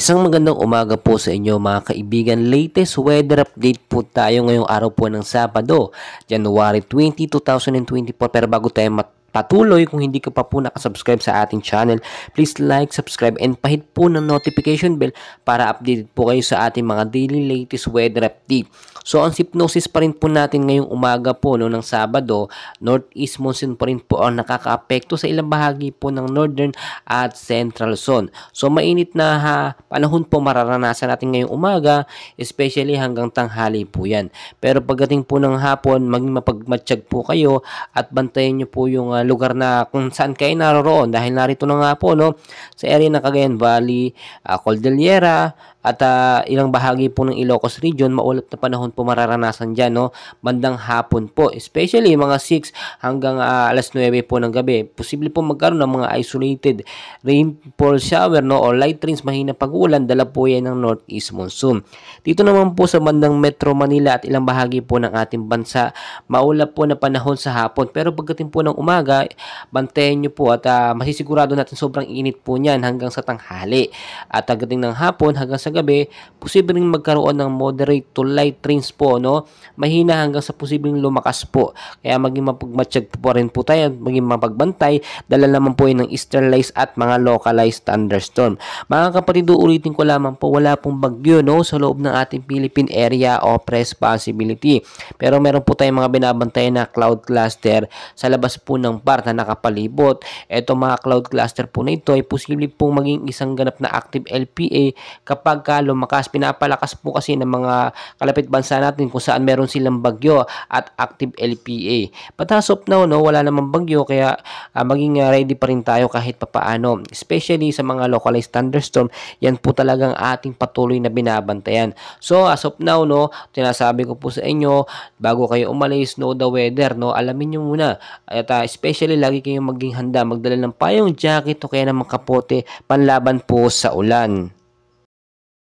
Isang magandang umaga po sa inyo mga kaibigan. Latest weather update po tayo ngayong araw po ng Sabado, January 20, 2024. Pero bago tayo patuloy, kung hindi ka pa po nakasubscribe sa ating channel, please like, subscribe, and pahit po ng notification bell para updated po kayo sa ating mga daily latest weather update. So, ang hypnosis pa rin po natin ngayong umaga po ng Sabado, northeast monsoon pa rin po ang nakakaapekto sa ilang bahagi po ng northern at central zone. So, mainit na panahon po mararanasan natin ngayong umaga, especially hanggang tanghali po yan. Pero pagdating po ng hapon, maging mapagmatsyag po kayo at bantayan nyo po yung lugar na kung saan kayo naroroon dahil narito na nga po sa area ng Cagayan Valley, Cordillera, at ilang bahagi po ng Ilocos region, maulap na panahon po mararanasan dyan, bandang hapon po. Especially mga 6 hanggang alas 9 po ng gabi. Posible po magkaroon ng mga isolated rainfall shower, o light rains, mahina pag-ulan, dala po yan ng northeast monsoon. Dito naman po sa bandang Metro Manila at ilang bahagi po ng ating bansa, maulap po na panahon sa hapon. Pero pagdating po ng umaga, bantayan nyo po at masisigurado natin sobrang init po niyan hanggang sa tanghali. At pagdating ng hapon hanggang sa gabi, posibleng magkaroon ng moderate to light rains po, mahina hanggang sa posibleng lumakas po. Kaya maging mapagmatsyag po rin po tayo, maging mapagbantay, dala naman po yun ng eastern lights at mga localized thunderstorm. Mga kapatid, ulitin ko lamang po, wala pong bagyo sa loob ng ating Philippine Area of Responsibility. Pero meron po tayong mga binabantayan na cloud cluster sa labas po ng bar na nakapalibot. Ito mga cloud cluster po na ito ay posible pong maging isang ganap na active LPA kapag lumakas. Pinapalakas po kasi ng mga kalapit bansa natin kung saan meron silang bagyo at active LPA. But as of now, wala namang bagyo, kaya maging ready pa rin tayo kahit papaano. Especially sa mga localized thunderstorm, yan po talagang ating patuloy na binabantayan. So as of now, tinasabi ko po sa inyo, bago kayo umalis, know the weather, alamin nyo muna. At especially, lagi kayong maging handa, magdala ng payong jacket o kaya ng mga kapote panlaban po sa ulan.